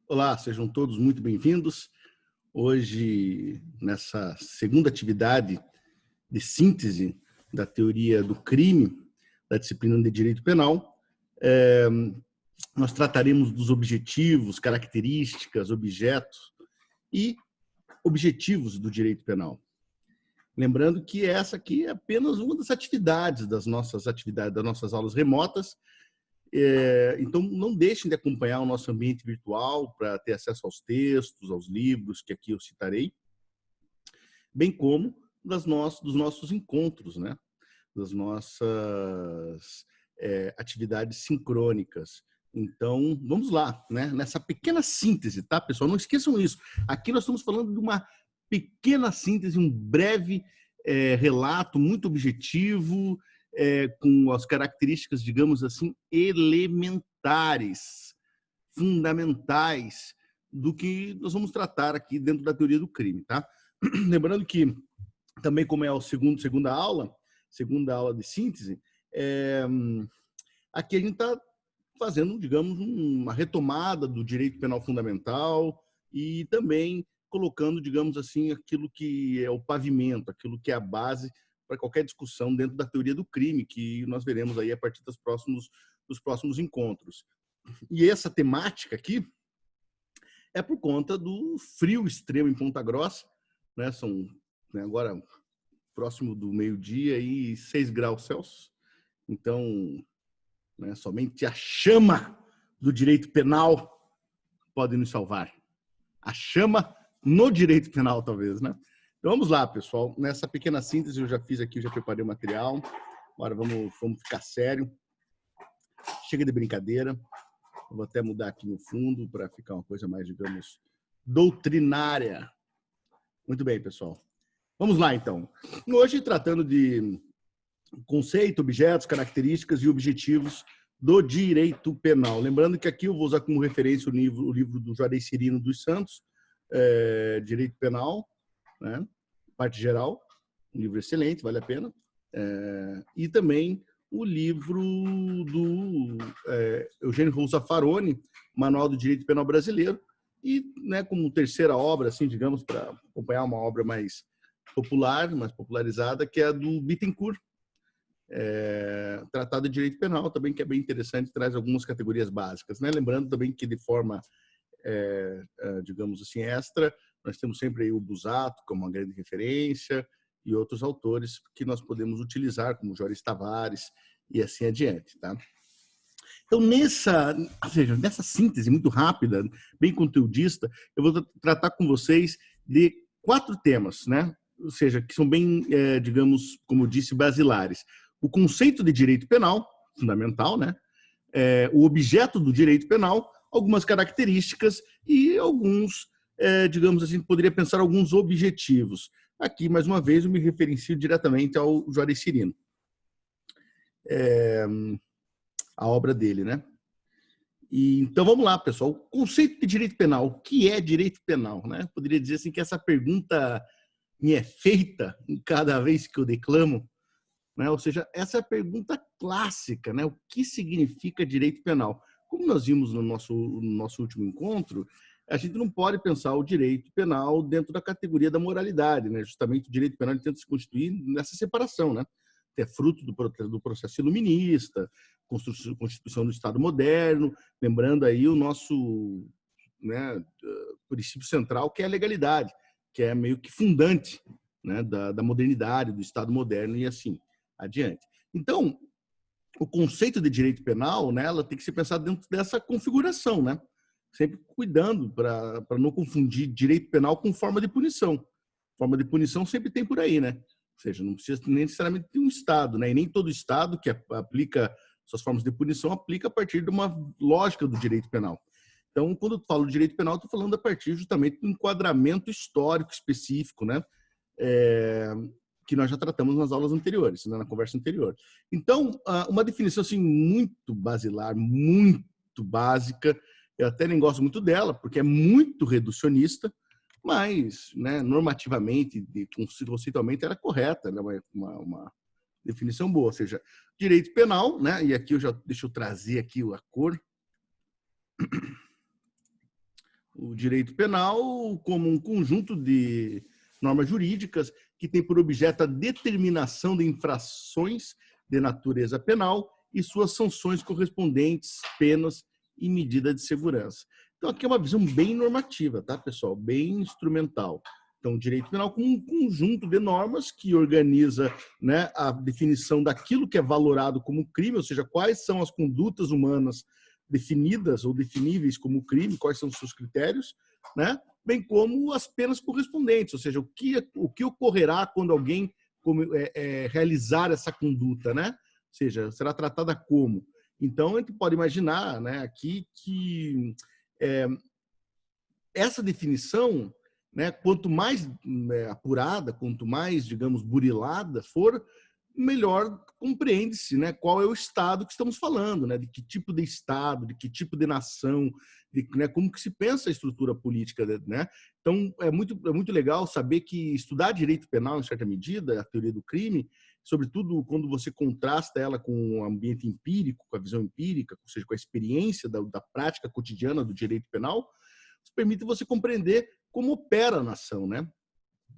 Olá, sejam todos muito bem-vindos. Hoje, nessa segunda atividade de síntese da teoria do crime, da disciplina de direito penal, nós trataremos dos objetivos, características, objetos e objetivos do direito penal. Lembrando que essa aqui é apenas uma das atividades, das nossas aulas remotas. Então, não deixem de acompanhar o nosso ambiente virtual para ter acesso aos textos, aos livros que aqui eu citarei, bem como dos nossos encontros, né? Das nossas atividades sincrônicas. Então, vamos lá, né? Nessa pequena síntese, tá, pessoal? Não esqueçam isso. Aqui nós estamos falando de uma pequena síntese, um breve relato muito objetivo, com as características, digamos assim, elementares, fundamentais do que nós vamos tratar aqui dentro da teoria do crime, tá? Lembrando que também, como é a segunda aula de síntese, aqui a gente está fazendo, digamos, uma retomada do direito penal fundamental e também colocando, digamos assim, aquilo que é o pavimento, aquilo que é a base para qualquer discussão dentro da teoria do crime, que nós veremos aí a partir dos próximos encontros. E essa temática aqui é por conta do frio extremo em Ponta Grossa, né? São agora próximo do meio-dia e 6 graus Celsius. Então, somente a chama do direito penal pode nos salvar. A chama no direito penal, talvez, né? Então, vamos lá, pessoal. Nessa pequena síntese, eu já fiz aqui, eu já preparei o material. Agora vamos ficar sério. Chega de brincadeira. Eu vou até mudar aqui no fundo para ficar uma coisa mais, digamos, doutrinária. Muito bem, pessoal. Vamos lá, então. Hoje, tratando de conceito, objetos, características e objetivos do direito penal. Lembrando que aqui eu vou usar como referência o livro do Juarez Cirino dos Santos, Direito Penal, né? Parte geral, um livro excelente, vale a pena. E também o livro do Eugênio Rousa Faroni, Manual do Direito Penal Brasileiro, e, né, como terceira obra, assim, digamos, para acompanhar uma obra mais popular, mais popularizada, que é a do Bittencourt, Tratado de Direito Penal, também, que é bem interessante, traz algumas categorias básicas, né? Lembrando também que, de forma, digamos assim, extra, nós temos sempre aí o Busato como uma grande referência e outros autores que nós podemos utilizar, como Juarez Tavares e assim adiante, tá? Então, nessa síntese muito rápida, bem conteudista, eu vou tratar com vocês de 4 temas, né? Ou seja, que são bem, digamos, como eu disse, basilares. O conceito de direito penal, fundamental, né? O objeto do direito penal, algumas características e alguns, digamos assim, poderia pensar alguns objetivos. Aqui, mais uma vez, eu me referencio diretamente ao Juarez Cirino. A obra dele, né? Então, vamos lá, pessoal. O conceito de direito penal. O que é direito penal, né? Poderia dizer assim que essa pergunta me é feita cada vez que eu declamo, né? Ou seja, essa é a pergunta clássica, né? O que significa direito penal? Como nós vimos no nosso último encontro, a gente não pode pensar o direito penal dentro da categoria da moralidade, né? Justamente o direito penal tenta se constituir nessa separação, né? É fruto do processo iluminista, constituição do Estado moderno, lembrando aí o nosso, né, princípio central, que é a legalidade, que é meio que fundante, né, da modernidade, do Estado moderno e assim adiante. Então, o conceito de direito penal, né, ela tem que ser pensado dentro dessa configuração, né? Sempre cuidando para não confundir direito penal com forma de punição. Forma de punição sempre tem por aí, né? Ou seja, não precisa nem necessariamente ter um Estado, né? E nem todo Estado que aplica suas formas de punição aplica a partir de uma lógica do direito penal. Então, quando eu falo de direito penal, estou falando a partir justamente do enquadramento histórico específico, né? Que nós já tratamos nas aulas anteriores, né? Na conversa anterior. Então, uma definição assim muito basilar, muito básica, eu até nem gosto muito dela, porque é muito reducionista, mas, né, normativamente, conceitualmente, era correta, né? Uma definição boa, ou seja, direito penal, né? E aqui deixa eu trazer aqui a cor. o direito penal como um conjunto de normas jurídicas que tem por objeto a determinação de infrações de natureza penal e suas sanções correspondentes, penas e medidas de segurança. Então, aqui é uma visão bem normativa, tá, pessoal? Bem instrumental. Então, o direito penal como um conjunto de normas que organiza, né, a definição daquilo que é valorado como crime, ou seja, quais são as condutas humanas definidas ou definíveis como crime, quais são os seus critérios, né? Bem como as penas correspondentes, ou seja, o que ocorrerá quando alguém realizar essa conduta, né? Ou seja, será tratada como. Então, a gente pode imaginar, né, aqui que essa definição, né, quanto mais apurada, quanto mais, digamos, burilada for, melhor compreende-se, né, qual é o Estado que estamos falando, né, de que tipo de Estado, de que tipo de nação, né, como que se pensa a estrutura política, né? Então, é muito legal saber que estudar direito penal, em certa medida, a teoria do crime, sobretudo quando você contrasta ela com o ambiente empírico, com a visão empírica, ou seja, com a experiência da prática cotidiana do direito penal, permite você compreender como opera a nação, né?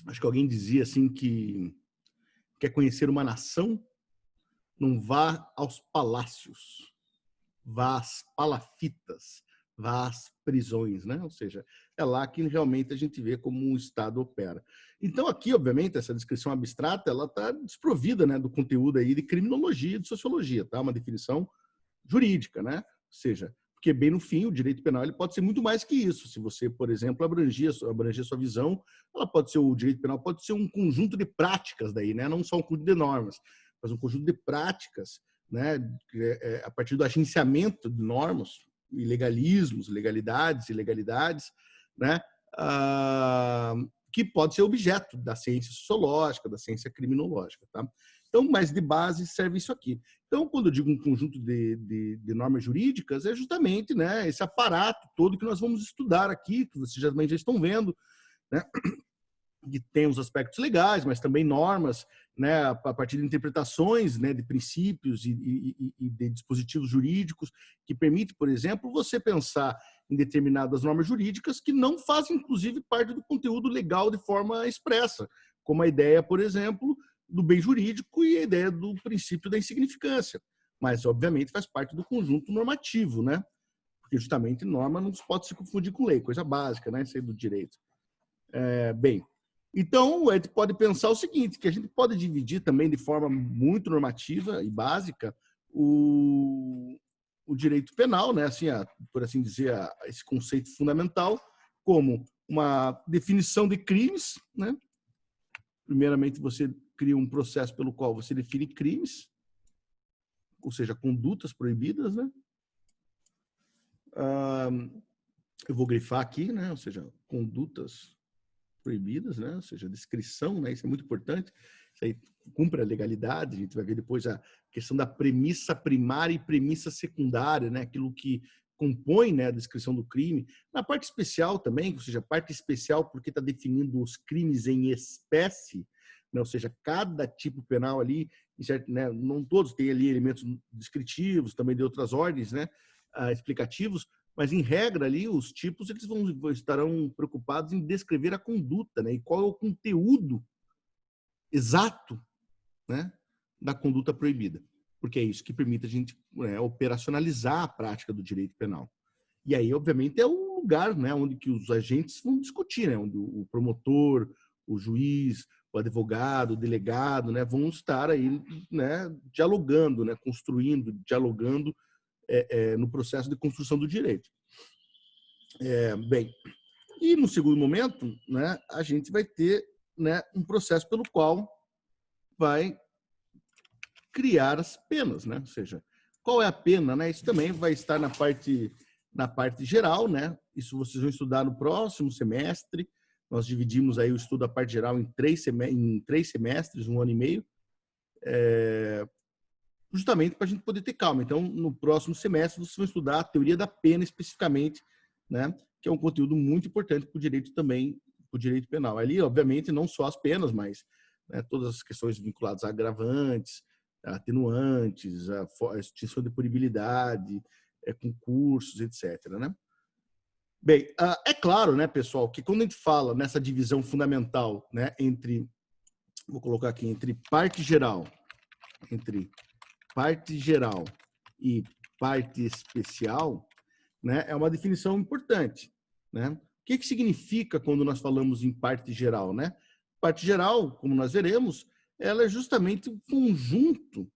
Acho que alguém dizia assim que quer conhecer uma nação, não vá aos palácios, vá às palafitas, vá às prisões, né? Ou seja, é lá que realmente a gente vê como um Estado opera. Então, aqui, obviamente, essa descrição abstrata, ela está desprovida, né, do conteúdo aí de criminologia e de sociologia, tá? Uma definição jurídica, né? Ou seja, porque bem no fim o direito penal ele pode ser muito mais que isso. Se você, por exemplo, abranger sua visão, ela pode ser o direito penal pode ser um conjunto de práticas daí, né? Não só um conjunto de normas, mas um conjunto de práticas, né? A partir do agenciamento de normas, ilegalismos, legalidades, ilegalidades, né? Que pode ser objeto da ciência sociológica, da ciência criminológica, tá? Então, mas de base serve isso aqui. Então, quando eu digo um conjunto de normas jurídicas, é justamente, né, esse aparato todo que nós vamos estudar aqui, que vocês também já estão vendo, né, que tem os aspectos legais, mas também normas, né, a partir de interpretações, né, de princípios e de dispositivos jurídicos que permite, por exemplo, você pensar em determinadas normas jurídicas que não fazem, inclusive, parte do conteúdo legal de forma expressa, como a ideia, por exemplo, do bem jurídico e a ideia do princípio da insignificância. Mas, obviamente, faz parte do conjunto normativo, né? Porque, justamente, norma não pode se confundir com lei, coisa básica, né? Isso aí do direito. Bem, então, a gente pode pensar o seguinte, que a gente pode dividir também de forma muito normativa e básica o direito penal, né? Assim, por assim dizer, esse conceito fundamental, como uma definição de crimes, né? Primeiramente, você cria um processo pelo qual você define crimes, ou seja, condutas proibidas, né? Eu vou grifar aqui, né? Ou seja, condutas proibidas, né? Ou seja, descrição, né? Isso é muito importante. Isso aí cumpre a legalidade. A gente vai ver depois a questão da premissa primária e premissa secundária, né? Aquilo que compõe, né, a descrição do crime. Na parte especial também, ou seja, a parte especial porque está definindo os crimes em espécie, né? Ou seja, cada tipo penal ali, né? Não todos têm ali elementos descritivos, também de outras ordens, né? Explicativos, mas em regra ali os tipos eles estarão preocupados em descrever a conduta, né? E qual é o conteúdo exato, né, da conduta proibida, porque é isso que permite a gente, né, operacionalizar a prática do direito penal. E aí, obviamente, é o lugar, né, onde que os agentes vão discutir, né, onde o promotor, o juiz, o advogado, o delegado, né, vão estar aí, né, dialogando, né, construindo, dialogando no processo de construção do direito. Bem, e no segundo momento, né, a gente vai ter, né, um processo pelo qual vai criar as penas, né? Ou seja, qual é a pena, né? Isso também vai estar na parte geral, né? Isso vocês vão estudar no próximo semestre. Nós dividimos aí o estudo da parte geral em três semestres, 1 ano e meio, justamente para a gente poder ter calma. Então, no próximo semestre, vocês vão estudar a teoria da pena especificamente, né? Que é um conteúdo muito importante para o direito também, para o direito penal. Ali, obviamente, não só as penas, mas, né, todas as questões vinculadas a agravantes, a atenuantes, a extinção de punibilidade, concursos, etc., né? Bem, é claro, né, pessoal, que quando a gente fala nessa divisão fundamental, né, vou colocar aqui, entre parte geral e parte especial, né, é uma definição importante, né? O que significa quando nós falamos em parte geral, né? Parte geral, como nós veremos, ela é justamente um conjunto,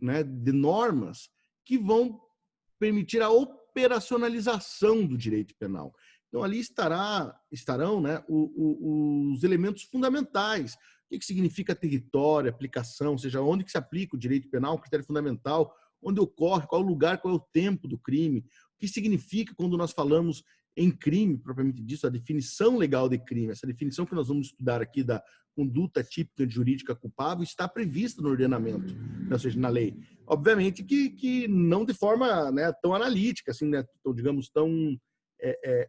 né, de normas que vão permitir a operacionalização do direito penal. Então, ali estarão, né, os elementos fundamentais. O que significa território, aplicação, ou seja, onde que se aplica o direito penal, o critério fundamental, onde ocorre, qual é o lugar, qual é o tempo do crime, o que significa quando nós falamos em crime, propriamente disso, a definição legal de crime, essa definição que nós vamos estudar aqui da conduta típica jurídica culpável está prevista no ordenamento, ou seja, na lei. Obviamente que não de forma, né, tão analítica, assim, né, digamos, tão...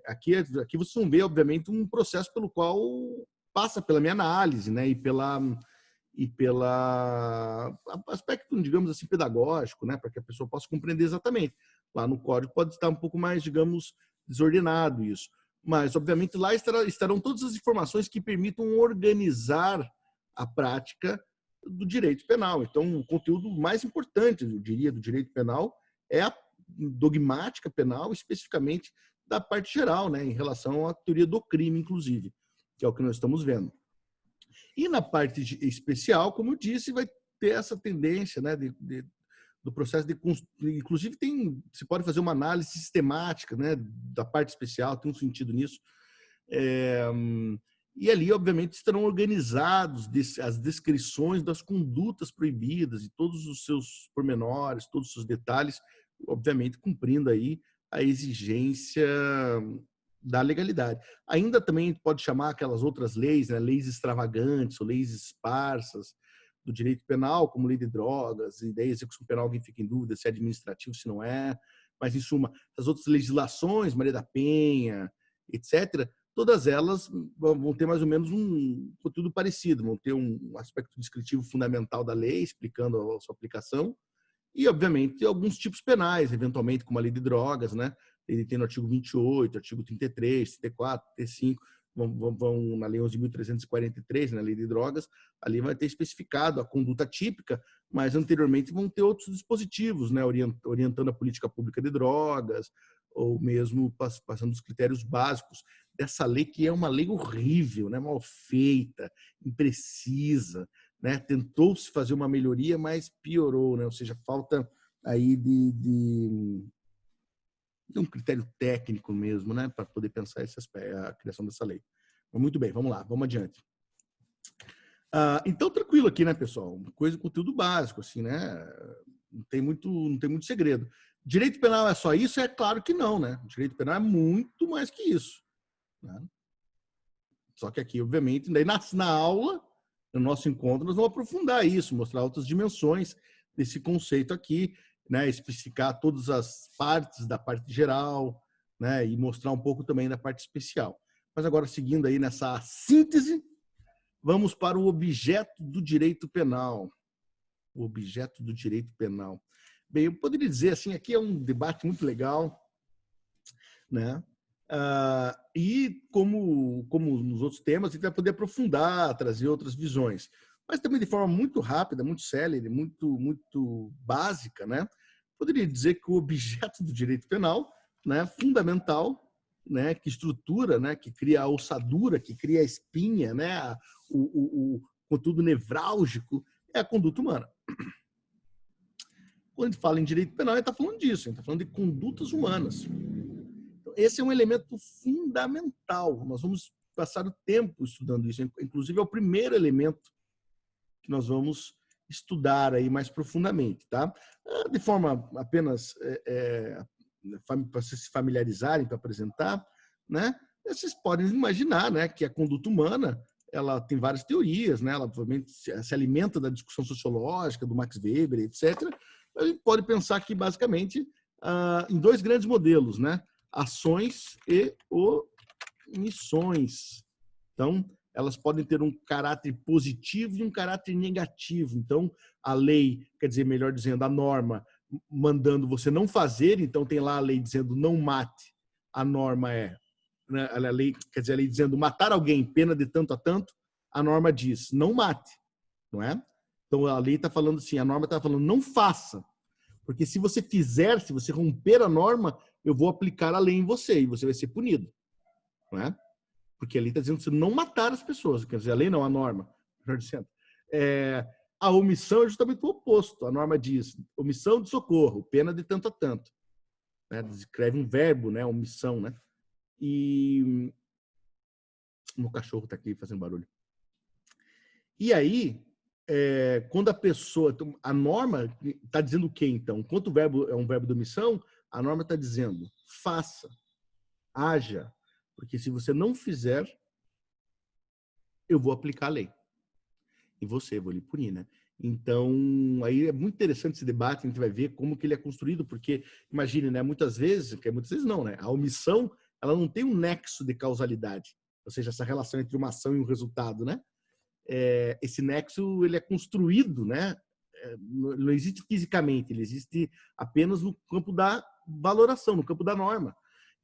aqui vocês vão ver, obviamente, um processo pelo qual passa pela minha análise, né, e pela aspecto, digamos assim, pedagógico, né, para que a pessoa possa compreender exatamente. Lá no código pode estar um pouco mais, digamos, desordenado isso. Mas, obviamente, lá estarão todas as informações que permitam organizar a prática do direito penal. Então, o conteúdo mais importante, eu diria, do direito penal é a dogmática penal, especificamente da parte geral, né, em relação à teoria do crime, inclusive, que é o que nós estamos vendo. E na parte especial, como eu disse, vai ter essa tendência, né, do processo de... Inclusive, se pode fazer uma análise sistemática, né, da parte especial, tem um sentido nisso. E ali, obviamente, estarão organizados as descrições das condutas proibidas e todos os seus pormenores, todos os seus detalhes, obviamente cumprindo aí a exigência da legalidade. Ainda também pode chamar aquelas outras leis, né, leis extravagantes ou leis esparsas do direito penal, como lei de drogas, e daí execução penal, alguém fica em dúvida se é administrativo, se não é. Mas, em suma, as outras legislações, Maria da Penha, etc., todas elas vão ter mais ou menos um conteúdo parecido, vão ter um aspecto descritivo fundamental da lei, explicando a sua aplicação, e, obviamente, alguns tipos penais, eventualmente, como a lei de drogas, né? Ele tem no artigo 28, artigo 33, 34, 35, vão na lei 11.343, na lei de drogas, ali vai ter especificado a conduta típica, mas anteriormente vão ter outros dispositivos, né? Orientando a política pública de drogas, ou mesmo passando os critérios básicos dessa lei, que é uma lei horrível, né? Mal feita, imprecisa, né? Tentou-se fazer uma melhoria, mas piorou, né? Ou seja, falta aí de um critério técnico mesmo, né? Para poder pensar a criação dessa lei. Mas muito bem, vamos lá, vamos adiante. Então, tranquilo aqui, né, pessoal? Conteúdo básico, assim, né? Não tem muito segredo. Direito penal é só isso? É claro que não, né? Direito penal é muito mais que isso, né? Só que aqui, obviamente, daí na aula, no nosso encontro, nós vamos aprofundar isso, mostrar outras dimensões desse conceito aqui, né? Especificar todas as partes da parte geral, né? E mostrar um pouco também da parte especial. Mas agora, seguindo aí nessa síntese, vamos para o objeto do direito penal. O objeto do direito penal. Bem, eu poderia dizer assim, aqui é um debate muito legal, né? E como nos outros temas, a gente vai poder aprofundar, trazer outras visões, mas também de forma muito rápida, muito célere, muito básica, né? Poderia dizer que o objeto do direito penal, né, fundamental, né, que estrutura, né, que cria a ossadura, que cria a espinha, né, o conteúdo nevrálgico, é a conduta humana. Quando a gente fala em direito penal, a gente está falando disso, a gente está falando de condutas humanas. Esse é um elemento fundamental. Nós vamos passar o tempo estudando isso. Inclusive, é o primeiro elemento que nós vamos estudar aí mais profundamente, tá? De forma apenas para vocês se familiarizarem, para apresentar, né? Vocês podem imaginar, né, que a conduta humana ela tem várias teorias, né? Ela obviamente se alimenta da discussão sociológica do Max Weber, etc. A gente pode pensar aqui basicamente em dois grandes modelos, né? Ações e omissões. Então, elas podem ter um caráter positivo e um caráter negativo. Então, a lei, quer dizer, melhor dizendo, a norma mandando você não fazer, então tem lá a lei dizendo não mate. A norma é né, a lei, quer dizer, a lei dizendo matar alguém, pena de tanto a tanto, a norma diz não mate, não é? Então a lei está falando assim, a norma está falando não faça, porque se você fizer, se você romper a norma, eu vou aplicar a lei em você e você vai ser punido, não é? Porque a lei está dizendo que você não matar as pessoas, quer dizer, a lei não, a norma, melhor dizendo. A omissão é justamente o oposto. A norma diz omissão de socorro, pena de tanto a tanto. Né? Descreve um verbo, né? Omissão, né? E meu cachorro está aqui fazendo barulho. E aí, quando a pessoa... A norma está dizendo o quê, então? Enquanto o verbo é um verbo de omissão, a norma está dizendo faça, haja, porque se você não fizer, eu vou aplicar a lei. E você, vou lhe punir, né? Então, aí é muito interessante esse debate, a gente vai ver como que ele é construído, porque, imagine, né, muitas vezes não, né? A omissão, ela não tem um nexo de causalidade, ou seja, essa relação entre uma ação e um resultado, né? Esse nexo, ele é construído, né? Não existe fisicamente, ele existe apenas no campo da valoração, no campo da norma.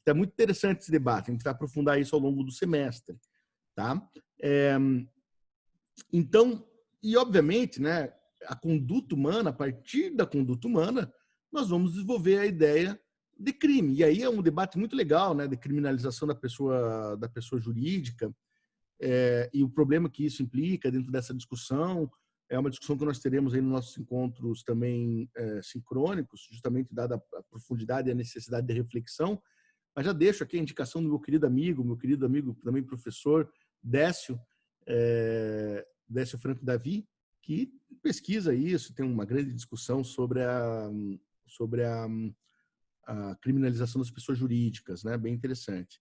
Então, é muito interessante esse debate, a gente vai aprofundar isso ao longo do semestre, tá? Então, e obviamente, né, a conduta humana, a partir da conduta humana, nós vamos desenvolver a ideia de crime. E aí é um debate muito legal, né, de criminalização da pessoa jurídica, e o problema que isso implica dentro dessa discussão. É uma discussão que nós teremos aí nos nossos encontros também sincrônicos, justamente dada a profundidade e a necessidade de reflexão. Mas já deixo aqui a indicação do meu querido amigo também professor Décio, Décio Franco Davi, que pesquisa isso, tem uma grande discussão sobre a criminalização das pessoas jurídicas, né? Bem interessante.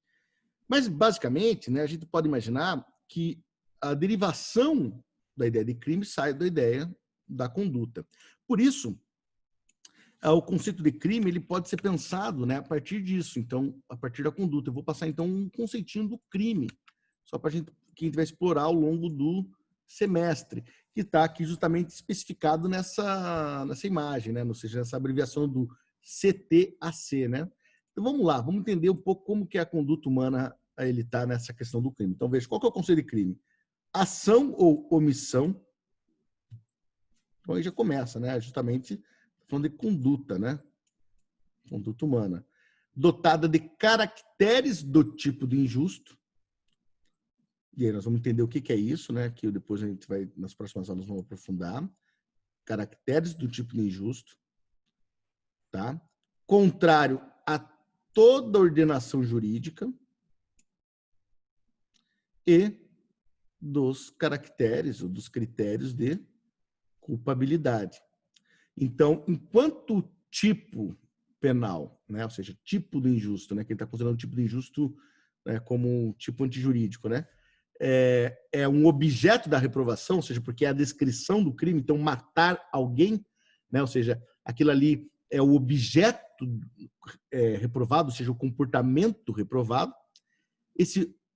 Mas, basicamente, né, a gente pode imaginar que a derivação da ideia de crime sai da ideia da conduta. Por isso, o conceito de crime ele pode ser pensado, né, a partir disso, então, a partir da conduta. Eu vou passar, então, um conceitinho do crime, só para que a gente vai explorar ao longo do semestre, que está aqui justamente especificado nessa imagem, né, ou seja, essa abreviação do CTAC, né? Então, vamos lá, vamos entender um pouco como que a conduta humana ele está nessa questão do crime. Então, veja, qual que é o conceito de crime? Ação ou omissão. Então, aí já começa, né? Justamente falando de conduta, né? Conduta humana. Dotada de caracteres do tipo de injusto. E aí nós vamos entender o que é isso, né? Que depois a gente vai, nas próximas aulas, vamos aprofundar. Caracteres do tipo de injusto. Tá? Contrário a toda ordenação jurídica. E dos caracteres ou dos critérios de culpabilidade. Então, enquanto tipo penal, né, ou seja, tipo do injusto, né, que ele está considerando o tipo do injusto, né, como um tipo antijurídico, né, é um objeto da reprovação, ou seja, porque é a descrição do crime, então matar alguém, né, ou seja, aquilo ali é o objeto reprovado, ou seja, o comportamento reprovado.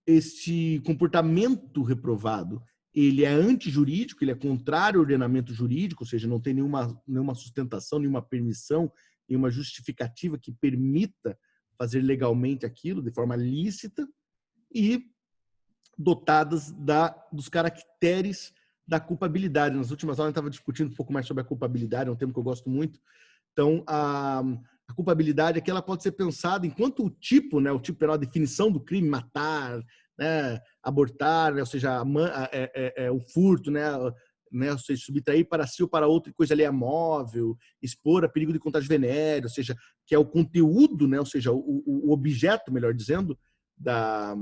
Esse comportamento reprovado, ele é antijurídico, ele é contrário ao ordenamento jurídico, ou seja, não tem nenhuma sustentação, nenhuma permissão, nenhuma justificativa que permita fazer legalmente aquilo de forma lícita, e dotadas dos caracteres da culpabilidade. Nas últimas aulas, eu estava discutindo um pouco mais sobre a culpabilidade, é um tema que eu gosto muito. Então, a culpabilidade aqui ela pode ser pensada enquanto o tipo, né, o tipo penal, a definição do crime, matar, né, abortar, né, ou seja, o furto, né, ou seja, subtrair para si ou para outro coisa ali é móvel, expor a perigo de contágio venérea, ou seja, que é o conteúdo, né, ou seja, o objeto, melhor dizendo, da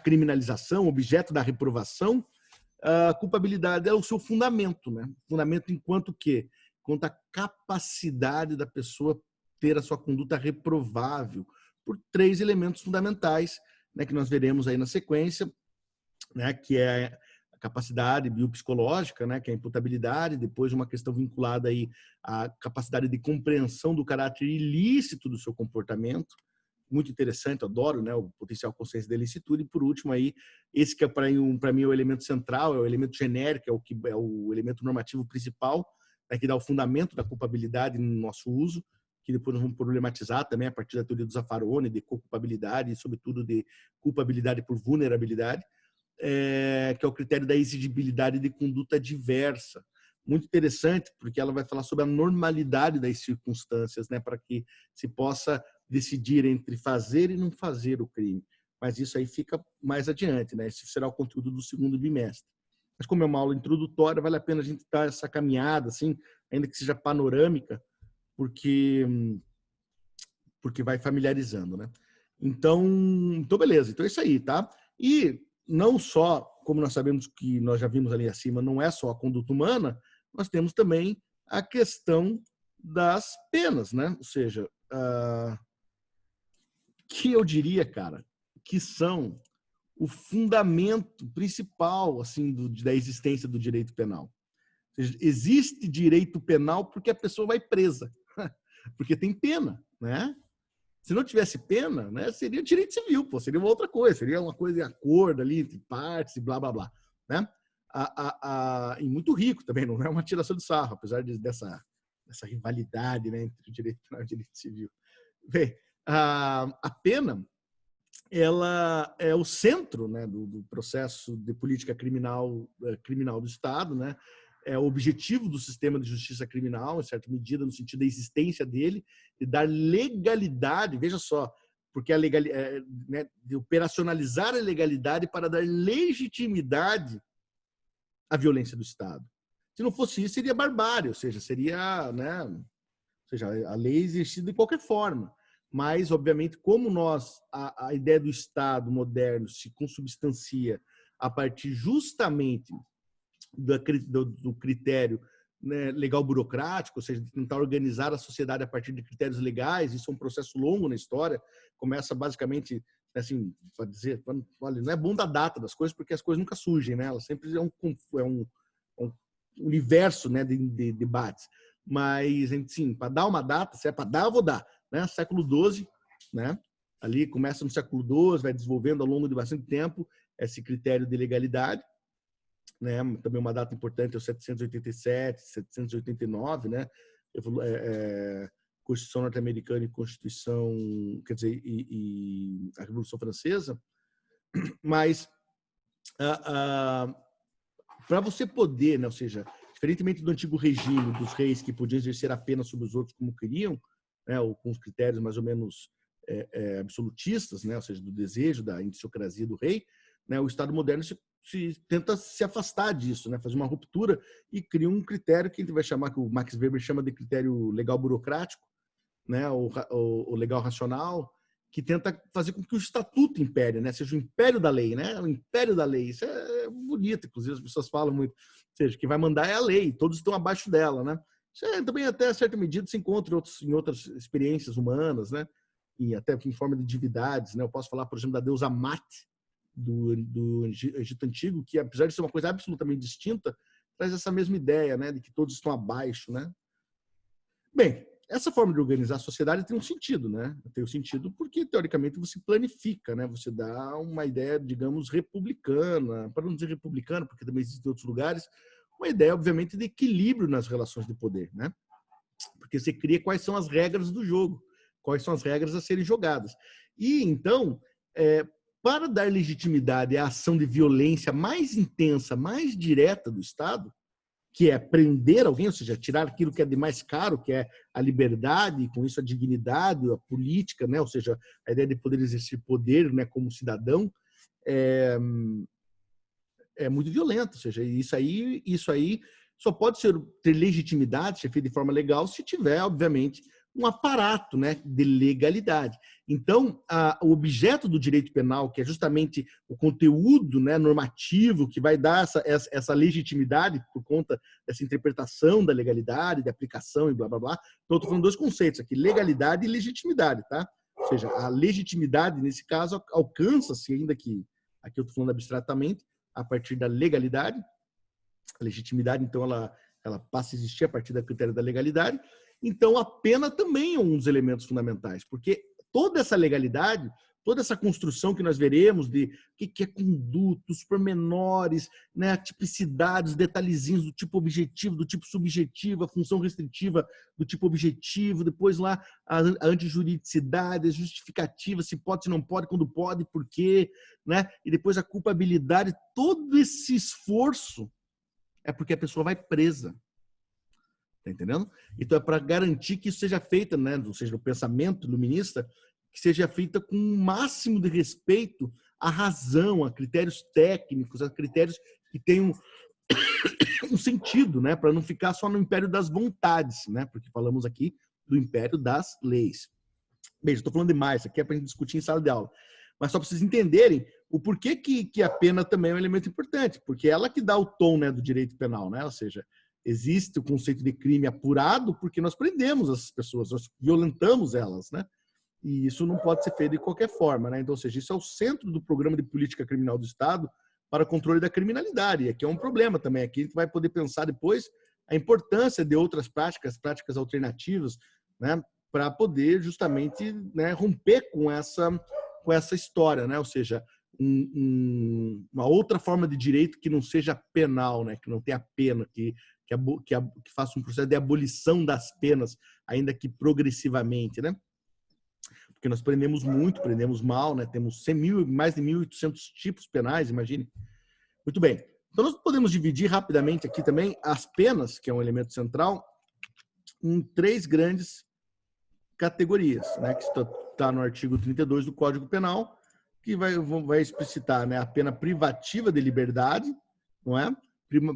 criminalização, objeto da reprovação. A culpabilidade é o seu fundamento, né? Fundamento enquanto quê? Quanto à capacidade da pessoa ter a sua conduta reprovável por 3 elementos fundamentais, né, que nós veremos aí na sequência, né, que é a capacidade biopsicológica, né, que é a imputabilidade, depois uma questão vinculada aí à capacidade de compreensão do caráter ilícito do seu comportamento, muito interessante, adoro, né, o potencial consciência da ilicitude, e por último aí, esse que é para mim é o elemento central, é o elemento genérico, é o elemento normativo principal, né, que dá o fundamento da culpabilidade no nosso uso, que depois nós vamos problematizar também a partir da teoria do Zaffaroni, de culpabilidade e, sobretudo, de culpabilidade por vulnerabilidade, que é o critério da exigibilidade de conduta diversa. Muito interessante, porque ela vai falar sobre a normalidade das circunstâncias, né, para que se possa decidir entre fazer e não fazer o crime. Mas isso aí fica mais adiante, né? Esse será o conteúdo do segundo bimestre. Mas como é uma aula introdutória, vale a pena a gente dar essa caminhada, assim, ainda que seja panorâmica, porque vai familiarizando, né? Então, beleza. Então é isso aí, tá? E não só, como nós sabemos que nós já vimos ali acima, não é só a conduta humana, nós temos também a questão das penas, né? Ou seja, que eu diria, cara, que são o fundamento principal assim da existência do direito penal. Ou seja, existe direito penal porque a pessoa vai presa, porque tem pena, né? Se não tivesse pena, né, seria direito civil, pô, seria uma outra coisa, seria uma coisa de acordo ali entre partes e blá blá blá, né? E muito rico também, não é uma tiração de sarro, apesar dessa rivalidade, né, entre o direito penal e o direito civil. Bem, a pena, ela é o centro, né, do processo de política criminal do Estado, né? É o objetivo do sistema de justiça criminal, em certa medida, no sentido da existência dele, de dar legalidade, veja só, porque a né, de operacionalizar a legalidade para dar legitimidade à violência do Estado. Se não fosse isso, seria barbárie, ou seja, seria, né, ou seja, a lei existia de qualquer forma. Mas, obviamente, como a ideia do Estado moderno se consubstancia a partir justamente do critério, né, legal burocrático, ou seja, de tentar organizar a sociedade a partir de critérios legais, isso é um processo longo na história, começa basicamente, assim, para dizer, olha, não é bom dar data das coisas, porque as coisas nunca surgem, né? Elas sempre é um universo, né, de debates. Mas, sim, para dar uma data, se é para dar, eu vou dar. Né? Século XII, né? Ali começa no século XII, vai desenvolvendo ao longo de bastante tempo esse critério de legalidade. Né? Também uma data importante é o 787, 789, né? Constituição norte-americana e Constituição, quer dizer, e a Revolução Francesa. Mas para você poder, né, ou seja, diferentemente do antigo regime dos reis que podiam exercer a pena sobre os outros como queriam, né, ou com os critérios mais ou menos absolutistas, né, ou seja, do desejo, da indiciocrasia do rei, né, o Estado moderno tenta se afastar disso, né, fazer uma ruptura e cria um critério que a gente vai chamar, que o Max Weber chama de critério legal burocrático, né, o legal racional, que tenta fazer com que o estatuto impere, né, seja o império da lei, né, o império da lei. Isso é bonito, inclusive as pessoas falam muito, ou seja, quem vai mandar é a lei, todos estão abaixo dela, né. Isso também até a certa medida se encontra em outras experiências humanas, né, e até em forma de divindades, né. Eu posso falar, por exemplo, da deusa Mat do Egito Antigo, que apesar de ser uma coisa absolutamente distinta, traz essa mesma ideia, né, de que todos estão abaixo, né. Bem, essa forma de organizar a sociedade tem um sentido, né? Tem um sentido porque, teoricamente, você planifica, né? Você dá uma ideia, digamos, republicana, para não dizer republicana, porque também existem outros lugares, uma ideia, obviamente, de equilíbrio nas relações de poder, né? Porque você cria quais são as regras do jogo, quais são as regras a serem jogadas. E, então, para dar legitimidade à ação de violência mais intensa, mais direta do Estado, que é prender alguém, ou seja, tirar aquilo que é de mais caro, que é a liberdade, e com isso a dignidade, a política, né? Ou seja, a ideia de poder exercer poder, né, como cidadão, é muito violento. Ou seja, isso aí só pode ter legitimidade, ser feito de forma legal, se tiver, obviamente, um aparato, né, de legalidade. Então, o objeto do direito penal, que é justamente o conteúdo, né, normativo que vai dar essa legitimidade por conta dessa interpretação da legalidade, de aplicação e blá, blá, blá. Então, eu estou falando dois conceitos aqui, legalidade e legitimidade, tá? Ou seja, a legitimidade, nesse caso, alcança-se, ainda que aqui eu estou falando abstratamente, a partir da legalidade. A legitimidade, então, ela passa a existir a partir do critério da legalidade. Então, a pena também é um dos elementos fundamentais, porque toda essa legalidade toda essa construção que nós veremos de o que é conduta, os pormenores, né, a tipicidade, os detalhezinhos do tipo objetivo, do tipo subjetivo, a função restritiva do tipo objetivo, depois lá a antijuridicidade, a justificativa, se pode, se não pode, quando pode, por quê, né? E depois a culpabilidade, todo esse esforço é porque a pessoa vai presa. Tá entendendo? Então é para garantir que isso seja feito, né, ou seja, o pensamento iluminista, que seja feita com o máximo de respeito à razão, a critérios técnicos, a critérios que tenham um sentido, né, para não ficar só no império das vontades, né, porque falamos aqui do império das leis. Bem, estou falando demais, isso aqui é para a gente discutir em sala de aula, mas só para vocês entenderem o porquê que a pena também é um elemento importante, porque é ela que dá o tom, né, do direito penal, né, ou seja, existe o conceito de crime apurado porque nós prendemos essas pessoas, nós violentamos elas, né? E isso não pode ser feito de qualquer forma, né? Então, ou seja, isso é o centro do programa de política criminal do Estado para controle da criminalidade. E aqui é um problema também. Aqui a gente vai poder pensar depois a importância de outras práticas, práticas alternativas, né? Para poder justamente, né, romper com essa história, né? Ou seja, uma outra forma de direito que não seja penal, né? Que não tenha pena, que faça um processo de abolição das penas, ainda que progressivamente, né? Porque nós prendemos muito, prendemos mal, né? Temos mais de 1.800 tipos penais, imagine. Muito bem. Então, nós podemos dividir rapidamente aqui também as penas, que é um elemento central, em 3 grandes categorias, né? Que está no artigo 32 do Código Penal, que vai explicitar, né, a pena privativa de liberdade, não é?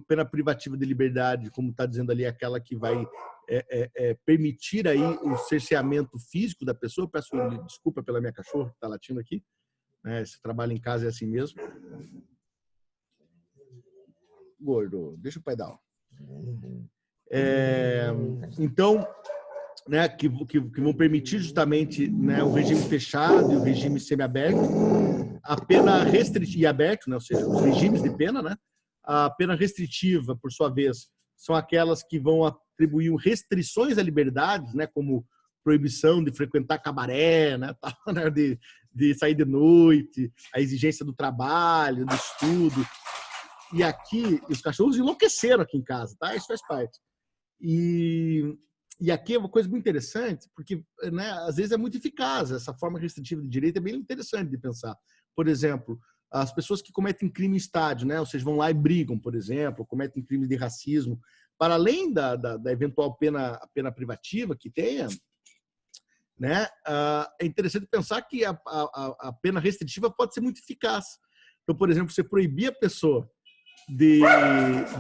Pena privativa de liberdade, como está dizendo ali, aquela que vai permitir aí o cerceamento físico da pessoa. Peço desculpa pela minha cachorra que está latindo aqui, né? Esse trabalho em casa é assim mesmo. Gordo, deixa o pai dar. Então, né, que vão permitir justamente, né, o regime fechado e o regime semiaberto, a pena restritiva e aberto, né, ou seja, os regimes de pena, né? A pena restritiva, por sua vez, são aquelas que vão atribuir restrições à liberdade, né, como proibição de frequentar cabaré, né, de sair de noite, a exigência do trabalho, do estudo. E aqui, os cachorros enlouqueceram aqui em casa, tá? Isso faz parte. E aqui é uma coisa muito interessante, porque, né, às vezes é muito eficaz. Essa forma restritiva de direito é bem interessante de pensar. Por exemplo, as pessoas que cometem crime em estádio, né, ou seja, vão lá e brigam, por exemplo, cometem crimes de racismo, para além da eventual pena privativa que tenha, né, é interessante pensar que a pena restritiva pode ser muito eficaz. Então, por exemplo, você proibir a pessoa de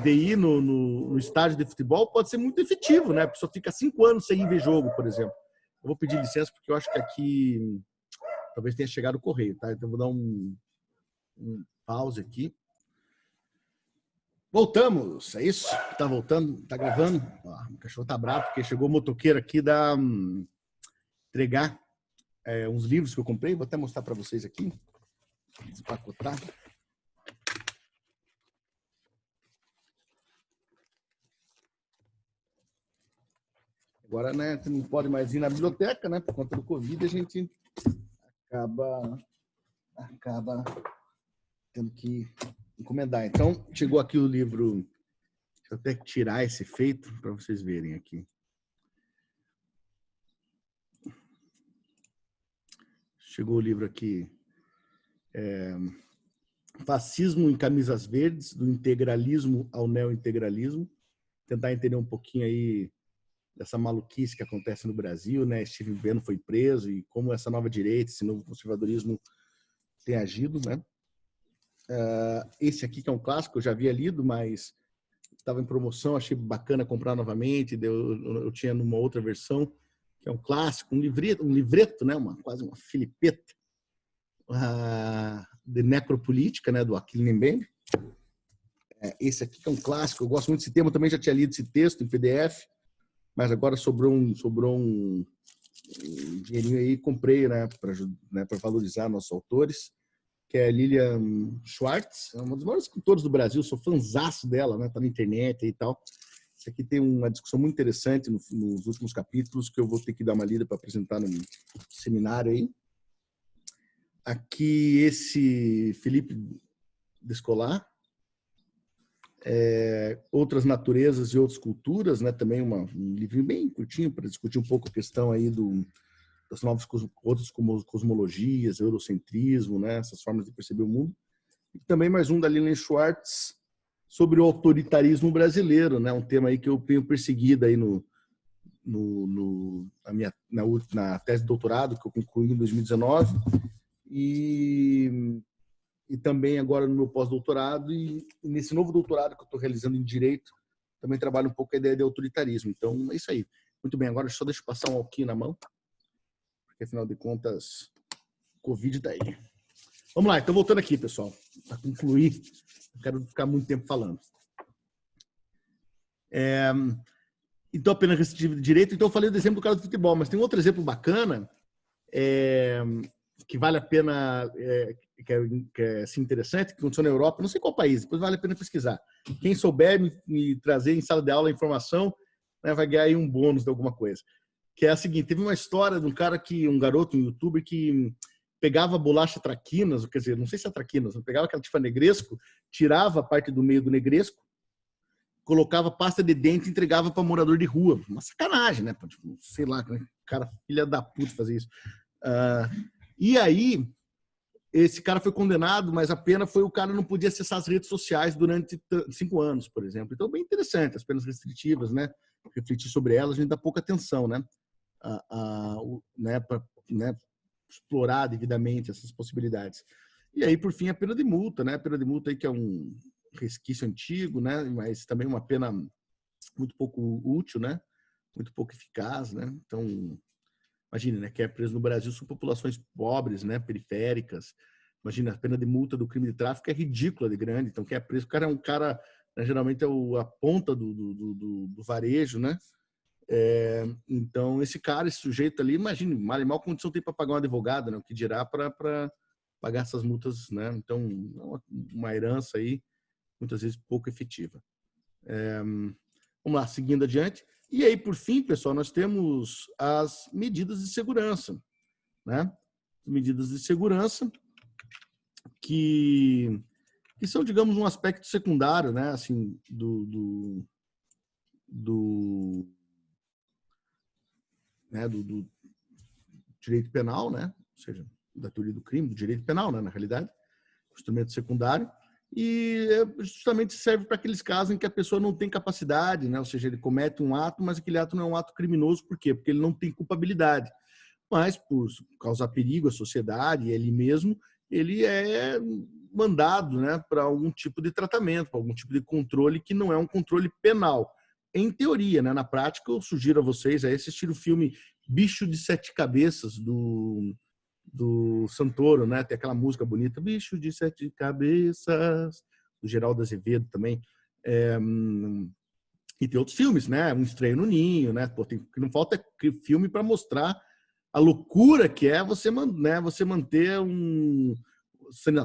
ir no estádio de futebol pode ser muito efetivo, né? A pessoa fica 5 anos sem ir ver jogo, por exemplo. Eu vou pedir licença porque eu acho que aqui talvez tenha chegado o correio, tá? Então eu vou dar um pause aqui. Voltamos, é isso? Tá voltando? Tá gravando? Ó, o cachorro tá bravo porque chegou o motoqueiro aqui da entregar uns livros que eu comprei. Vou até mostrar para vocês aqui. Despacotar. Agora, né, você não pode mais ir na biblioteca, né? Por conta do Covid, a gente acaba tendo que encomendar. Então, chegou aqui o livro. Deixa eu até tirar esse efeito para vocês verem aqui. Chegou o livro aqui. Fascismo em Camisas Verdes, do integralismo ao neointegralismo. Tentar entender um pouquinho aí dessa maluquice que acontece no Brasil, né? Steve Bannon foi preso e como essa nova direita, esse novo conservadorismo tem agido, né? Esse aqui que é um clássico, eu já havia lido, mas estava em promoção, achei bacana comprar novamente. Eu tinha numa outra versão, que é um clássico, um livreto, né? Quase uma filipeta de necropolítica, né? Do Achille Mbembe. Esse aqui que é um clássico, eu gosto muito desse tema, eu também já tinha lido esse texto em PDF, mas agora sobrou um dinheirinho aí, comprei, né, para valorizar nossos autores, que é a Lilian Schwartz, é uma das maiores escritoras do Brasil, sou fãzaço dela, né, tá na internet e tal. Isso aqui tem uma discussão muito interessante nos últimos capítulos, que eu vou ter que dar uma lida para apresentar no seminário aí. aqui esse Felipe Descolar, Outras Naturezas e Outras Culturas, né? Também um livrinho bem curtinho para discutir um pouco a questão aí das novas outras cosmologias, eurocentrismo, né? Essas formas de perceber o mundo. E também mais um da Lilian Schwartz sobre o autoritarismo brasileiro, né? Um tema aí que eu tenho perseguido aí na tese de doutorado que eu concluí em 2019 e também agora no meu pós-doutorado e nesse novo doutorado que eu estou realizando em Direito, também trabalho um pouco a ideia de autoritarismo. Então, é isso aí. Muito bem, agora só deixa eu passar um alquinho na mão, porque afinal de contas, Covid tá aí. Vamos lá, então voltando aqui, pessoal, para concluir, não quero ficar muito tempo falando. Então, a pena restritiva de direito, então eu falei do exemplo do cara do futebol, mas tem um outro exemplo bacana, que vale a pena, que é assim, interessante, que aconteceu na Europa, não sei qual país, depois vale a pena pesquisar. Quem souber me trazer em sala de aula a informação, né, vai ganhar aí um bônus de alguma coisa. Que é a seguinte, teve uma história de um garoto, um youtuber, que pegava bolacha traquinas, quer dizer, não sei se é traquinas, pegava aquela tipo negresco, tirava a parte do meio do negresco, colocava pasta de dente e entregava para morador de rua. Uma sacanagem, né? Tipo, sei lá, cara, filha da puta fazer isso. E aí, esse cara foi condenado, mas a pena foi o cara não podia acessar as redes sociais durante 5 anos, por exemplo. Então, bem interessante, as penas restritivas, né? Refletir sobre elas, a gente dá pouca atenção, né? Para explorar devidamente essas possibilidades. E aí, por fim, a pena de multa, né? A pena de multa aí que é um resquício antigo, né? Mas também uma pena muito pouco útil, né? Muito pouco eficaz, né? Então, imagina, né? Quem é preso no Brasil são populações pobres, né? Periféricas. Imagina, a pena de multa do crime de tráfico é ridícula de grande. Então, quem é preso, o cara é um cara, né, geralmente é a ponta do varejo, né? Então, esse sujeito ali, imagine, mal e mal condição tem para pagar um advogado, né? O que dirá para pagar essas multas, né? Então, uma herança aí, muitas vezes pouco efetiva. Vamos lá, seguindo adiante. E aí, por fim, pessoal, nós temos as medidas de segurança, né? Medidas de segurança que são, digamos, um aspecto secundário, né? Assim, do direito penal, né? Ou seja, da teoria do crime, do direito penal, né? Na realidade, instrumento secundário. E justamente serve para aqueles casos em que a pessoa não tem capacidade, né? Ou seja, ele comete um ato, mas aquele ato não é um ato criminoso. Por quê? Porque ele não tem culpabilidade. Mas, por causar perigo à sociedade e ele mesmo, ele é mandado, né, para algum tipo de tratamento, para algum tipo de controle que não é um controle penal. Em teoria, né? Na prática, eu sugiro a vocês assistir o filme Bicho de Sete Cabeças, do Santoro, né? Tem aquela música bonita, Bicho de Sete Cabeças, do Geraldo Azevedo também. E tem outros filmes, né? Um Estranho no Ninho, né? Pô, que não falta filme para mostrar a loucura que é você manter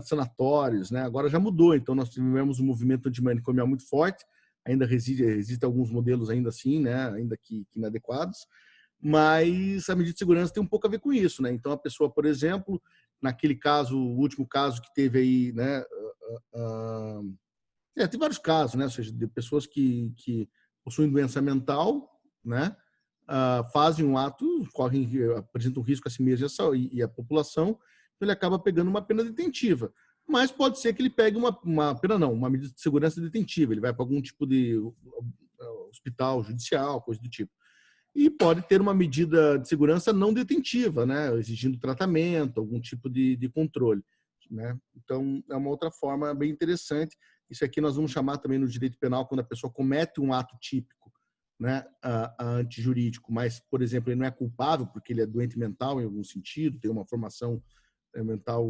sanatórios, né? Agora já mudou, então nós tivemos um movimento antimanicomial muito forte, ainda existem alguns modelos ainda assim, né? Ainda que inadequados, mas a medida de segurança tem um pouco a ver com isso, né? Então a pessoa, por exemplo, naquele caso, o último caso que teve aí, né? Tem vários casos, né? Ou seja, de pessoas que possuem doença mental, né? Fazem um ato, apresentam um risco a si mesmo e a população, então ele acaba pegando uma pena detentiva. Mas pode ser que ele pegue uma medida de segurança detentiva, ele vai para algum tipo de hospital judicial, coisa do tipo. E pode ter uma medida de segurança não detentiva, né? Exigindo tratamento, algum tipo de controle, né? Então, é uma outra forma bem interessante. Isso aqui nós vamos chamar também no direito penal quando a pessoa comete um ato típico, né, antijurídico, mas, por exemplo, ele não é culpável porque ele é doente mental em algum sentido, tem uma formação mental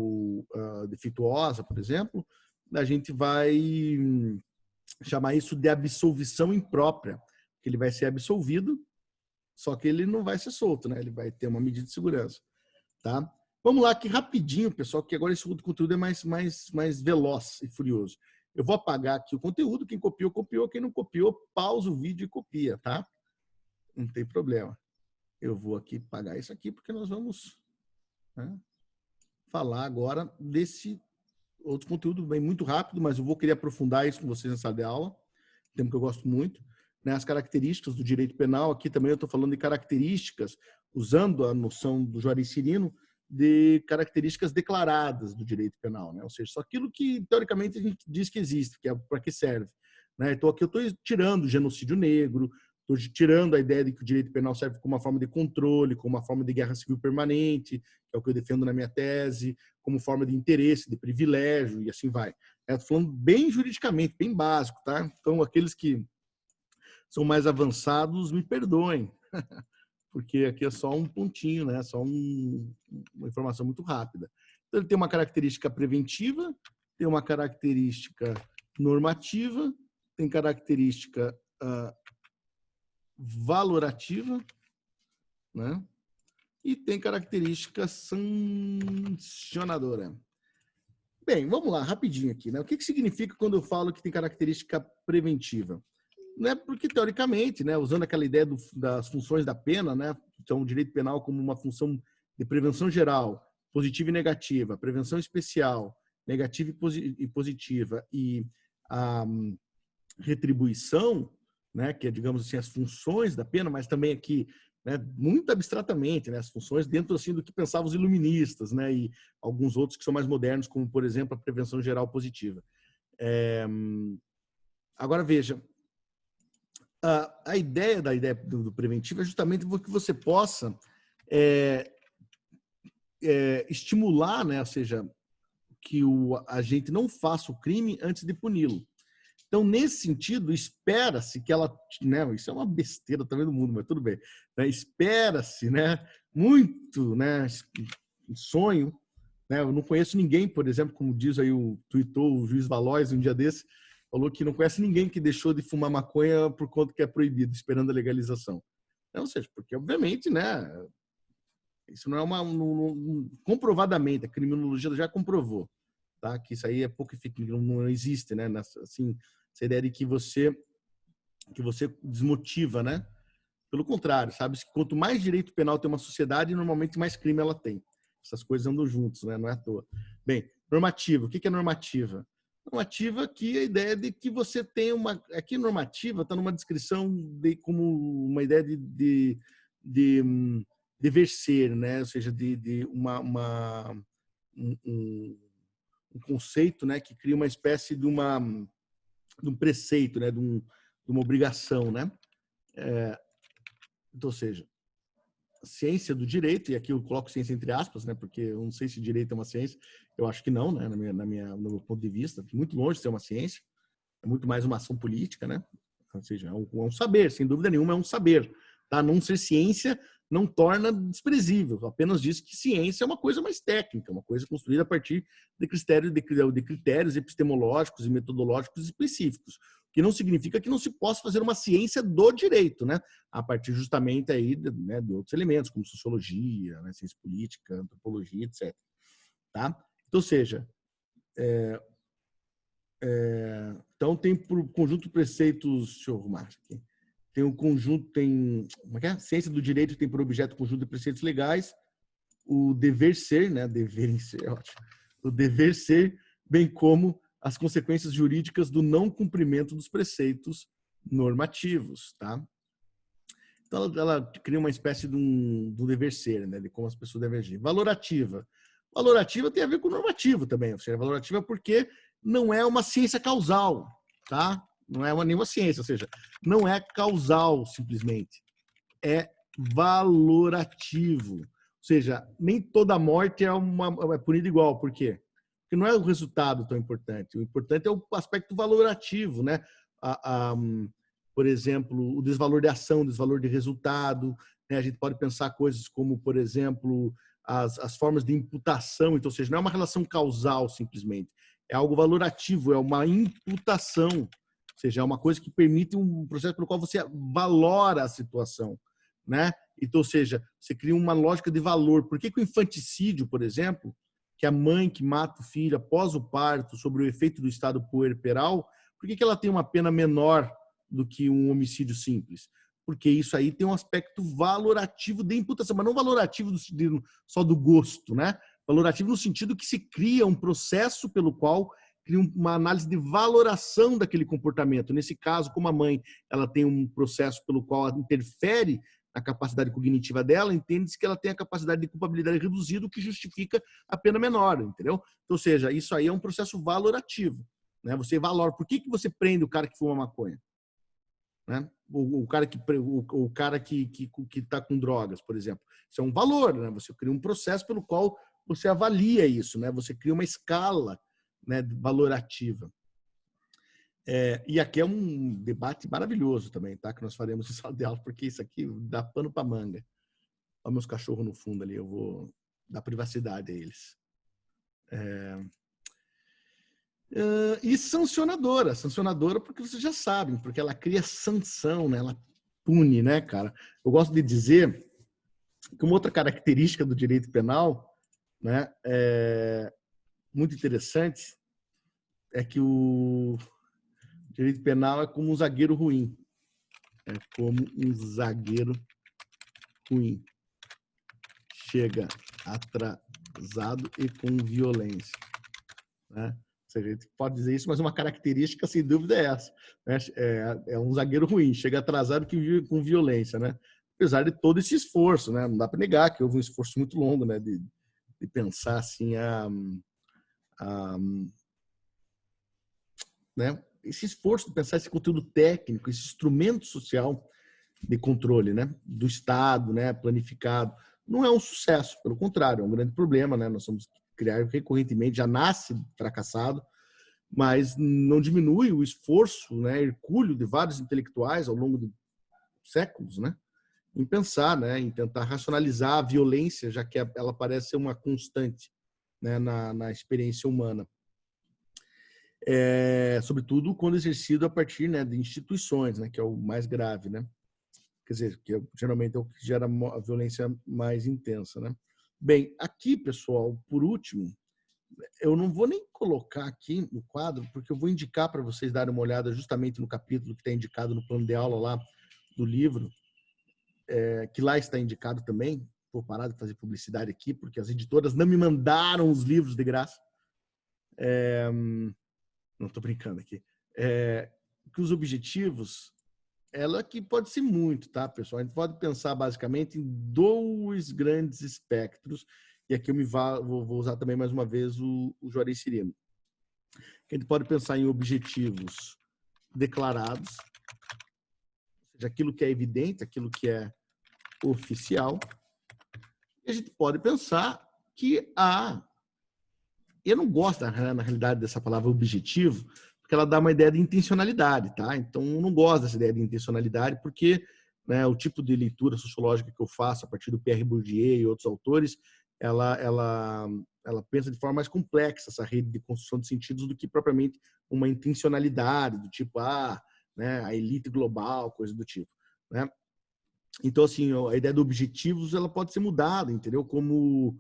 defeituosa, por exemplo, a gente vai chamar isso de absolvição imprópria, porque ele vai ser absolvido, só que ele não vai ser solto, né? Ele vai ter uma medida de segurança, tá? Vamos lá aqui rapidinho, pessoal, que agora esse conteúdo é mais veloz e furioso. Eu vou apagar aqui o conteúdo, quem copiou, copiou, quem não copiou, pausa o vídeo e copia, tá? Não tem problema. Eu vou aqui apagar isso aqui, porque nós vamos... Né? falar agora desse outro conteúdo bem muito rápido, mas eu vou querer aprofundar isso com vocês nessa sala de aula, tema que eu gosto muito, né? As características do direito penal. Aqui também eu estou falando de características, usando a noção do Juarez Cirino, de características declaradas do direito penal, né? Ou seja, só aquilo que, teoricamente, a gente diz que existe, que é para que serve. Né? Então, aqui eu estou tirando o genocídio negro, estou tirando a ideia de que o direito penal serve como uma forma de controle, como uma forma de guerra civil permanente, que é o que eu defendo na minha tese, como forma de interesse, de privilégio, e assim vai. Estou falando bem juridicamente, bem básico, tá? Então, aqueles que são mais avançados, me perdoem, porque aqui é só um pontinho, né? Só uma informação muito rápida. Então, ele tem uma característica preventiva, tem uma característica normativa, tem característica valorativa, né? E tem característica sancionadora. Bem, vamos lá, rapidinho aqui, né? O que significa quando eu falo que tem característica preventiva? Não é porque, teoricamente, né, usando aquela ideia das funções da pena, né, então o direito penal como uma função de prevenção geral, positiva e negativa, prevenção especial, negativa e positiva, e a retribuição, né, que é, digamos assim, as funções da pena, mas também aqui, né, muito abstratamente, né, as funções dentro assim do que pensavam os iluministas, né, e alguns outros que são mais modernos, como, por exemplo, a prevenção geral positiva. Agora, veja, a ideia do preventivo é justamente que você possa estimular, né, ou seja, que o agente não faça o crime antes de puni-lo. Então, nesse sentido, espera-se que ela, né, isso é uma besteira também do mundo, mas tudo bem, né, espera-se, né, muito, né, sonho, né, eu não conheço ninguém, por exemplo, como diz aí tweetou o juiz Valois um dia desse, falou que não conhece ninguém que deixou de fumar maconha por conta que é proibido, esperando a legalização. Então, ou seja, porque obviamente, né, isso não é comprovadamente, a criminologia já comprovou, tá? Que isso aí é pouco efetivo, não existe, né? Assim, essa ideia de que você desmotiva, né? Pelo contrário, sabe? Quanto mais direito penal tem uma sociedade, normalmente mais crime ela tem. Essas coisas andam juntos, né? Não é à toa. Bem, normativa. O que é normativa? Normativa aqui é a ideia de que você tem uma... Aqui normativa está numa descrição como uma ideia de dever ser, né? Ou seja, de um conceito, né? Que cria uma espécie de um preceito, né? De uma obrigação, né? Então, ou seja, ciência do direito, e aqui eu coloco ciência entre aspas, né, porque eu não sei se direito é uma ciência, eu acho que não, né, no meu ponto de vista, muito longe de ser uma ciência, é muito mais uma ação política, né, ou seja, é um saber, sem dúvida nenhuma é um saber, tá? Não ser ciência não torna desprezível, apenas diz que ciência é uma coisa mais técnica, uma coisa construída a partir de critérios epistemológicos e metodológicos específicos, que não significa que não se possa fazer uma ciência do direito, né? A partir justamente aí, né, de outros elementos, como sociologia, né, ciência política, antropologia, etc. Tá? Então, ou seja, então tem por conjunto de preceitos, deixa eu arrumar aqui. Tem um conjunto, como é que é? Ciência do direito tem por objeto o conjunto de preceitos legais, o dever ser, né? Dever ser, é ótimo. O dever ser, bem como as consequências jurídicas do não cumprimento dos preceitos normativos, tá? Então, ela cria uma espécie de um dever ser, né? De como as pessoas devem agir. Valorativa. Valorativa tem a ver com normativo também, ou seja, valorativa porque não é uma ciência causal, tá? Não é nenhuma ciência, ou seja, não é causal simplesmente, é valorativo. Ou seja, nem toda morte é punida igual. Por quê? Porque não é o resultado tão importante. O importante é o aspecto valorativo, né? Por exemplo, o desvalor de ação, o desvalor de resultado. Né? A gente pode pensar coisas como, por exemplo, as formas de imputação. Então, ou seja, não é uma relação causal simplesmente. É algo valorativo, é uma imputação. Ou seja, é uma coisa que permite um processo pelo qual você valora a situação, né? Então, ou seja, você cria uma lógica de valor. Por que o infanticídio, por exemplo, que a mãe que mata o filho após o parto, sobre o efeito do estado puerperal, por que ela tem uma pena menor do que um homicídio simples? Porque isso aí tem um aspecto valorativo de imputação, mas não valorativo só do gosto, né? Valorativo no sentido que se cria um processo pelo qual cria uma análise de valoração daquele comportamento. Nesse caso, como a mãe ela tem um processo pelo qual ela interfere na capacidade cognitiva dela, entende-se que ela tem a capacidade de culpabilidade reduzida, o que justifica a pena menor, entendeu? Ou seja, isso aí é um processo valorativo, né? Você valora. Por que você prende o cara que fuma maconha? Né? O cara que está com drogas, por exemplo. Isso é um valor, né? Você cria um processo pelo qual você avalia isso, né? Você cria uma escala, né, valorativa. E aqui é um debate maravilhoso também, tá? Que nós faremos em sala de aula, porque isso aqui dá pano para manga. Olha meus cachorros no fundo ali, eu vou dar privacidade a eles. E sancionadora porque vocês já sabem, porque ela cria sanção, né? Ela pune, né, cara? Eu gosto de dizer que uma outra característica do direito penal, né, muito interessante, é que o direito penal é como um zagueiro ruim. É como um zagueiro ruim. Chega atrasado e com violência, né? A gente pode dizer isso, mas uma característica, sem dúvida, é essa, né? É um zagueiro ruim, chega atrasado com violência, né? Apesar de todo esse esforço, né? Não dá para negar que houve um esforço muito longo, né? De pensar assim, né? Esse esforço de pensar esse conteúdo técnico, esse instrumento social de controle, né? Do Estado, né? Planificado, não é um sucesso, pelo contrário, é um grande problema, né? Nós vamos criar recorrentemente, já nasce fracassado, mas não diminui o esforço, né, hercúleo de vários intelectuais ao longo de séculos, né, em pensar, né, em tentar racionalizar a violência, já que ela parece ser uma constante, né, na experiência humana. Sobretudo quando exercido a partir, né, de instituições, né, que é o mais grave, né? Quer dizer, que geralmente é o que gera a violência mais intensa, né? Bem, aqui, pessoal, por último, eu não vou nem colocar aqui no quadro, porque eu vou indicar para vocês darem uma olhada justamente no capítulo que está indicado no plano de aula lá do livro, que lá está indicado também. Vou parar de fazer publicidade aqui, porque as editoras não me mandaram os livros de graça. Não estou brincando aqui. Que os objetivos, ela que pode ser muito, tá, pessoal? A gente pode pensar basicamente em dois grandes espectros, e aqui eu vou usar também mais uma vez o Juarez Cirino. A gente pode pensar em objetivos declarados, ou seja, aquilo que é evidente, aquilo que é oficial. E a gente pode pensar que eu não gosto, na realidade, dessa palavra objetivo, porque ela dá uma ideia de intencionalidade, tá? Então, eu não gosto dessa ideia de intencionalidade, porque, né, o tipo de leitura sociológica que eu faço a partir do Pierre Bourdieu e outros autores, ela pensa de forma mais complexa essa rede de construção de sentidos do que propriamente uma intencionalidade do tipo, né, a elite global, coisa do tipo, né? Então, assim, a ideia de objetivos, ela pode ser mudada, entendeu? Como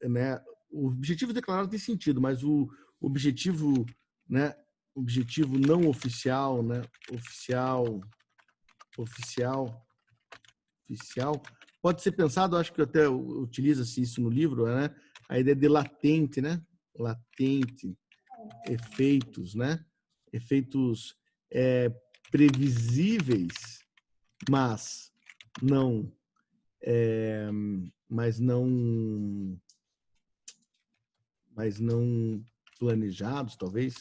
né, o objetivo declarado tem sentido, mas o objetivo, né, objetivo não oficial, né, oficial, pode ser pensado, acho que até utiliza-se isso no livro, né, a ideia de latente, né, latente, efeitos, né, efeitos previsíveis, mas não planejados, talvez,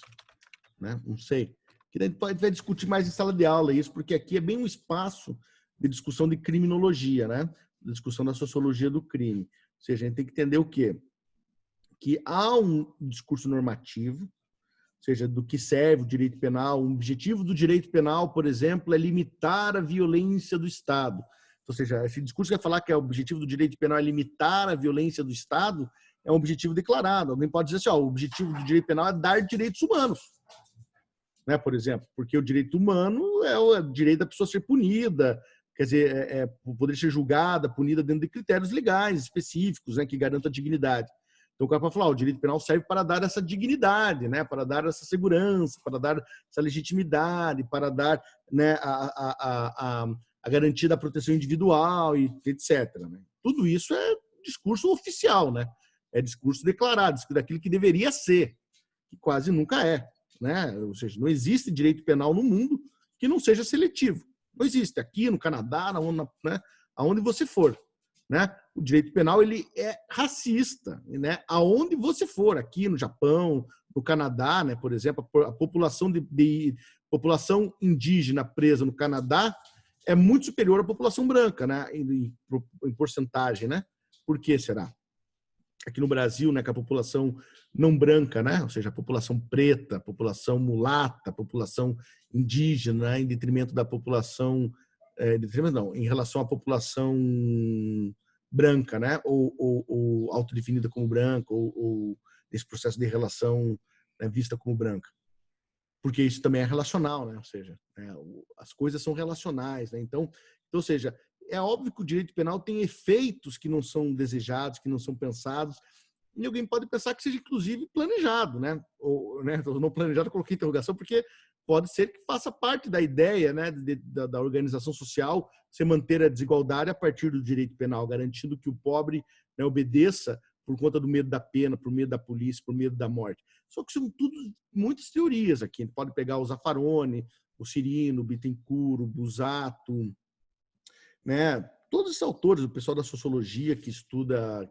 né? Não sei. Que a gente vai discutir mais em sala de aula isso, porque aqui é bem um espaço de discussão de criminologia, né? Discussão da sociologia do crime. Ou seja, a gente tem que entender o quê? Que há um discurso normativo, ou seja, do que serve o direito penal. O objetivo do direito penal, por exemplo, é limitar a violência do Estado. Ou seja, esse discurso que vai falar que o objetivo do direito penal é limitar a violência do Estado é um objetivo declarado. Alguém pode dizer assim, o objetivo do direito penal é dar direitos humanos, né, por exemplo, porque o direito humano é o direito da pessoa ser punida, quer dizer, poder ser julgada, punida dentro de critérios legais específicos, né, que garantam a dignidade. Então, o cara pode falar, o direito penal serve para dar essa dignidade, né, para dar essa segurança, para dar essa legitimidade, para dar, né, a garantia da proteção individual e etc. Né? Tudo isso é discurso oficial, né? É discurso declarado, daquilo que deveria ser, que quase nunca é, né? Ou seja, não existe direito penal no mundo que não seja seletivo. Não existe. Aqui no Canadá, né? Aonde você for, né? O direito penal ele é racista, né? Aonde você for, aqui no Japão, no Canadá, né? Por exemplo, a população população indígena presa no Canadá é muito superior à população branca, né? Em porcentagem, né? Por que será? Aqui no Brasil, né, que a população não branca, né, ou seja, a população preta, a população mulata, a população indígena, né, em detrimento da população, em relação à população branca, né, ou autodefinida como branca, ou esse processo de relação, né, vista como branca. Porque isso também é relacional, né, ou seja, as coisas são relacionais, né, então, ou seja, é óbvio que o direito penal tem efeitos que não são desejados, que não são pensados, e alguém pode pensar que seja, inclusive, planejado, né? Ou, né, não planejado, coloquei interrogação, porque pode ser que faça parte da ideia, né, da organização social se manter a desigualdade a partir do direito penal, garantindo que o pobre, né, obedeça por conta do medo da pena, por medo da polícia, por medo da morte. Só que são tudo muitas teorias aqui. A gente pode pegar o Zaffaroni, o Cirino, o Bittencourt, o Busato, né? Todos esses autores, o pessoal da sociologia que estuda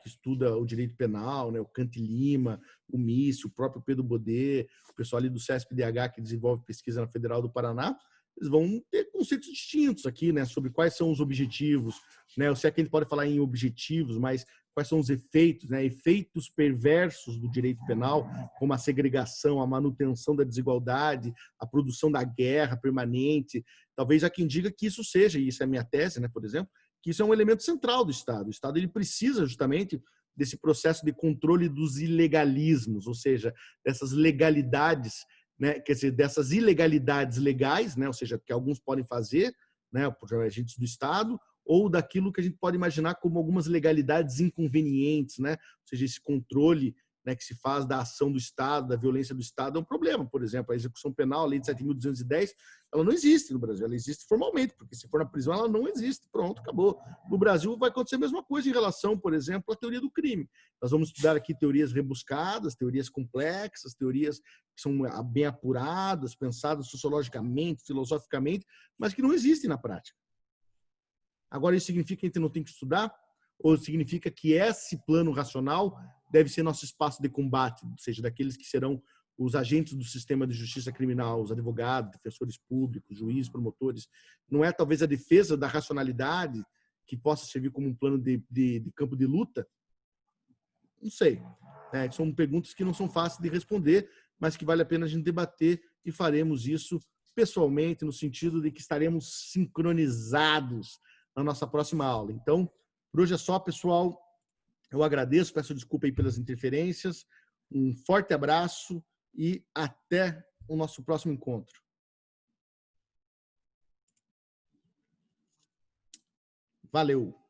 o direito penal, né? O Cante Lima, o Mício, o próprio Pedro Bodet, o pessoal ali do CESP-DH que desenvolve pesquisa na Federal do Paraná, eles vão ter conceitos distintos aqui, né? Sobre quais são os objetivos, né? Eu sei que a gente pode falar em objetivos, mas quais são os efeitos, né? Efeitos perversos do direito penal, como a segregação, a manutenção da desigualdade, a produção da guerra permanente. Talvez há quem diga que isso seja, e isso é a minha tese, né, por exemplo, que isso é um elemento central do Estado. O Estado ele precisa justamente desse processo de controle dos ilegalismos, ou seja, dessas legalidades, né, quer dizer, dessas ilegalidades legais, né, ou seja, que alguns podem fazer, né, por agentes do Estado, ou daquilo que a gente pode imaginar como algumas legalidades inconvenientes, né, ou seja, esse controle, né, que se faz da ação do Estado, da violência do Estado, é um problema. Por exemplo, a execução penal, a lei de 7.210, ela não existe no Brasil, ela existe formalmente, porque se for na prisão, ela não existe. Pronto, acabou. No Brasil vai acontecer a mesma coisa em relação, por exemplo, à teoria do crime. Nós vamos estudar aqui teorias rebuscadas, teorias complexas, teorias que são bem apuradas, pensadas sociologicamente, filosoficamente, mas que não existem na prática. Agora, isso significa que a gente não tem que estudar? Ou significa que esse plano racional deve ser nosso espaço de combate, ou seja, daqueles que serão os agentes do sistema de justiça criminal, os advogados, defensores públicos, juízes, promotores? Não é talvez a defesa da racionalidade que possa servir como um plano de campo de luta? Não sei. São perguntas que não são fáceis de responder, mas que vale a pena a gente debater, e faremos isso pessoalmente, no sentido de que estaremos sincronizados na nossa próxima aula. Então, por hoje é só, pessoal. Eu agradeço, peço desculpa aí pelas interferências. Um forte abraço e até o nosso próximo encontro. Valeu!